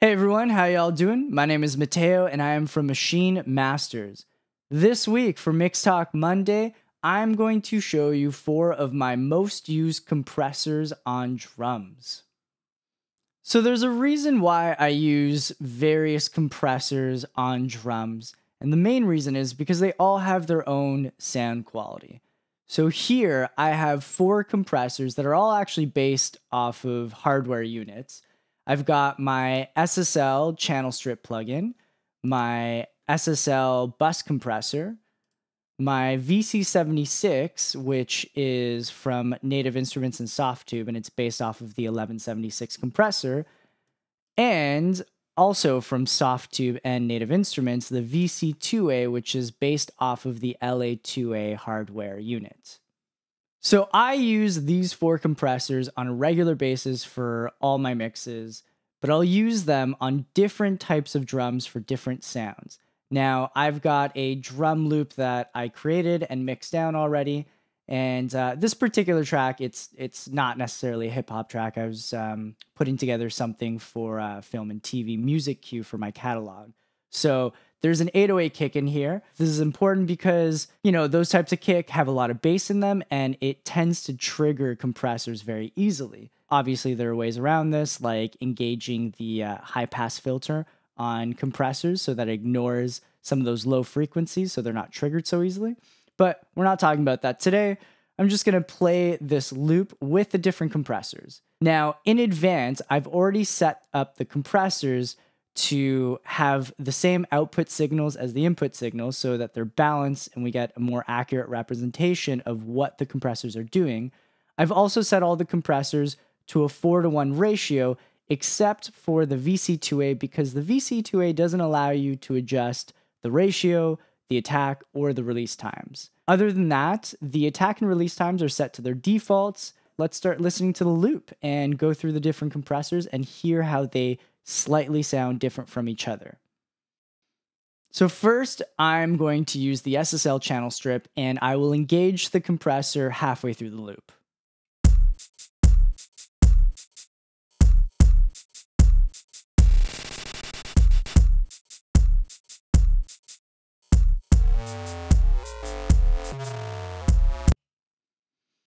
Hey everyone, how y'all doing? My name is Mateo and I am from Maschine Masters. This week for Mix Talk Monday, I'm going to show you 4 of my most used compressors on drums. So there's a reason why I use various compressors on drums, and the main reason is because they all have their own sound quality. So here I have 4 compressors that are all actually based off of hardware units. I've got my SSL Channel Strip plugin, my SSL Bus compressor, my VC76, which is from native Instruments and Softube, and it's based off of the 1176 compressor, and also from Softube and Native Instruments, the VC2A, which is based off of the LA2A hardware unit. So I use these 4 compressors on a regular basis for all my mixes, but I'll use them on different types of drums for different sounds. Now, I've got a drum loop that I created and mixed down already, and this particular track, it's not necessarily a hip-hop track. I was putting together something for film and TV music cue for my catalog. So there's an 808 kick in here. This is important because, those types of kick have a lot of bass in them, and it tends to trigger compressors very easily. Obviously, there are ways around this, like engaging the high-pass filter on compressors so that it ignores some of those low frequencies so they're not triggered so easily. But we're not talking about that today. I'm just going to play this loop with the different compressors. Now, in advance, I've already set up the compressors to have the same output signals as the input signals so that they're balanced and we get a more accurate representation of what the compressors are doing. I've also set all the compressors to a 4:1 ratio, except for the VC2A, because the VC2A doesn't allow you to adjust the ratio, the attack, or the release times. Other than that, the attack and release times are set to their defaults. Let's start listening to the loop and go through the different compressors and hear how they slightly sound different from each other. So first, I'm going to use the SSL Channel Strip, and I will engage the compressor halfway through the loop.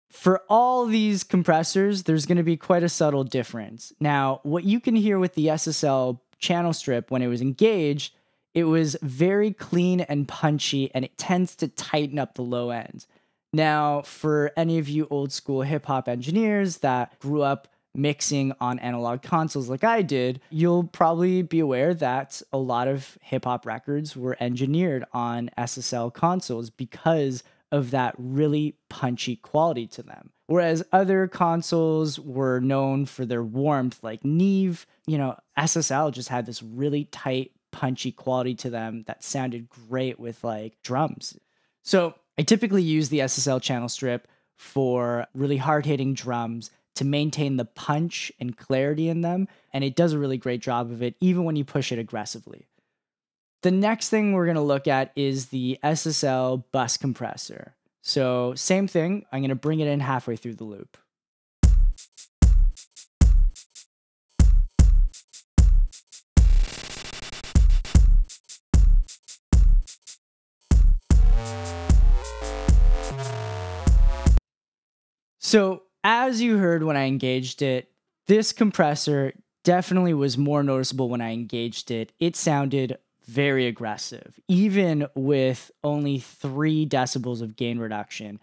For all these compressors, there's going to be quite a subtle difference. Now, what you can hear with the SSL Channel Strip when it was engaged, it was very clean and punchy, and it tends to tighten up the low end. Now, for any of you old school hip hop engineers that grew up mixing on analog consoles like I did, you'll probably be aware that a lot of hip hop records were engineered on SSL consoles because of that really punchy quality to them. Whereas other consoles were known for their warmth, like Neve, SSL just had this really tight, punchy quality to them that sounded great with like drums. So I typically use the SSL Channel Strip for really hard-hitting drums to maintain the punch and clarity in them, and it does a really great job of it even when you push it aggressively. The next thing we're going to look at is the SSL Bus compressor. So same thing, I'm going to bring it in halfway through the loop. So as you heard when I engaged it, this compressor definitely was more noticeable when I engaged it. It sounded very aggressive, even with only 3 decibels of gain reduction.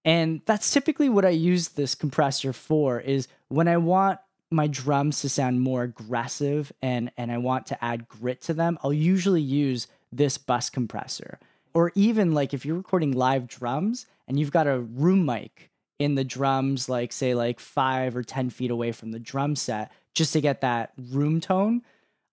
And that's typically what I use this compressor for, is when I want my drums to sound more aggressive and I want to add grit to them, I'll usually use this bus compressor. Or even like if you're recording live drums and you've got a room mic in the drums, like say like 5 or 10 feet away from the drum set, just to get that room tone,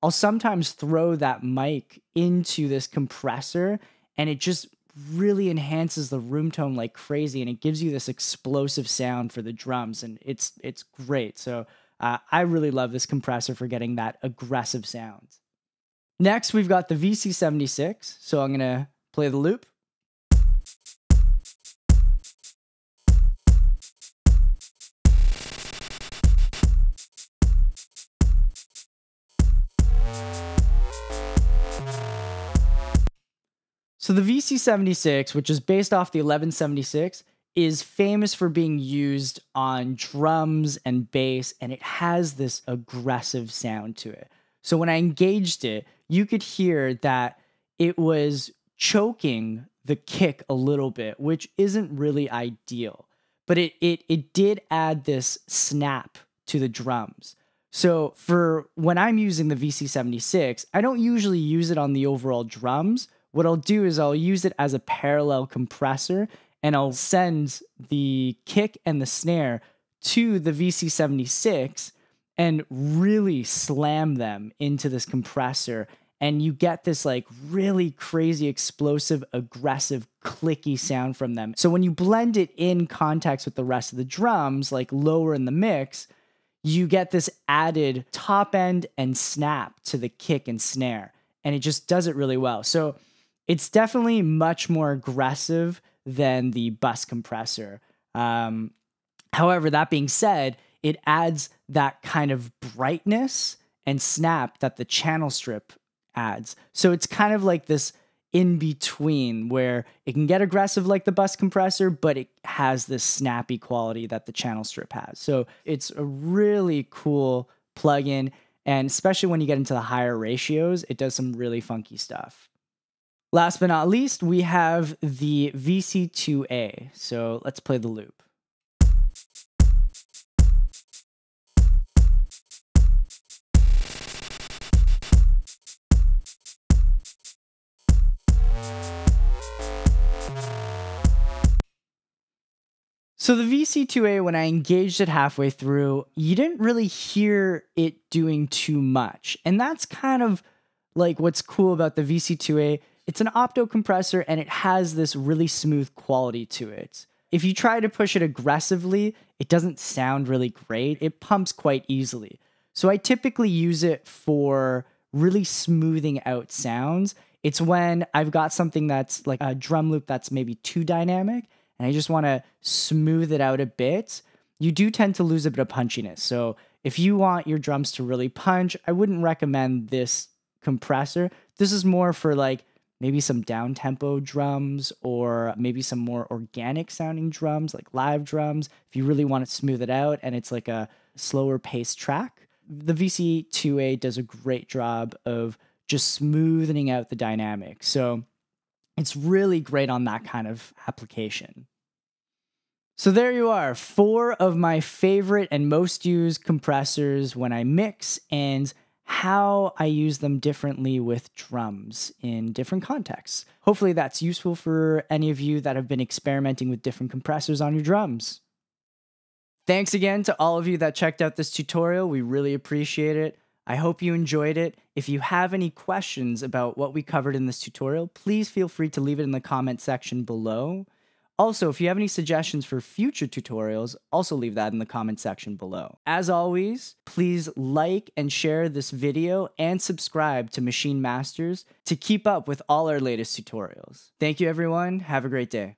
I'll sometimes throw that mic into this compressor and it just really enhances the room tone like crazy, and it gives you this explosive sound for the drums, and it's great. So I really love this compressor for getting that aggressive sound. Next, we've got the VC76. So I'm going to play the loop. So the VC76, which is based off the 1176, is famous for being used on drums and bass, and it has this aggressive sound to it. So when I engaged it, you could hear that it was choking the kick a little bit, which isn't really ideal. But it did add this snap to the drums. So for when I'm using the VC76, I don't usually use it on the overall drums. What I'll do is I'll use it as a parallel compressor, and I'll send the kick and the snare to the VC76 and really slam them into this compressor. And you get this like really crazy, explosive, aggressive, clicky sound from them. So when you blend it in context with the rest of the drums, like lower in the mix, you get this added top end and snap to the kick and snare. And it just does it really well. So it's definitely much more aggressive than the bus compressor. However, that being said, it adds that kind of brightness and snap that the channel strip adds. So it's kind of like this in between where it can get aggressive like the bus compressor, but it has this snappy quality that the channel strip has. So it's a really cool plugin, and especially when you get into the higher ratios, it does some really funky stuff. Last but not least, we have the VC2A. So let's play the loop. So the VC2A, when I engaged it halfway through, you didn't really hear it doing too much. And that's kind of like what's cool about the VC2A. It's an opto compressor and it has this really smooth quality to it. If you try to push it aggressively, it doesn't sound really great. It pumps quite easily. So I typically use it for really smoothing out sounds. It's when I've got something that's like a drum loop that's maybe too dynamic and I just want to smooth it out a bit. You do tend to lose a bit of punchiness. So if you want your drums to really punch, I wouldn't recommend this compressor. This is more for like maybe some down tempo drums or maybe some more organic sounding drums like live drums. If you really want to smooth it out and it's like a slower paced track, the VC2A does a great job of just smoothing out the dynamic. So it's really great on that kind of application. So there you are, 4 of my favorite and most used compressors when I mix and how I use them differently with drums in different contexts. Hopefully that's useful for any of you that have been experimenting with different compressors on your drums. Thanks again to all of you that checked out this tutorial. We really appreciate it. I hope you enjoyed it. If you have any questions about what we covered in this tutorial, please feel free to leave it in the comment section below. Also, if you have any suggestions for future tutorials, also leave that in the comment section below. As always, please like and share this video and subscribe to Maschine Masters to keep up with all our latest tutorials. Thank you everyone, have a great day.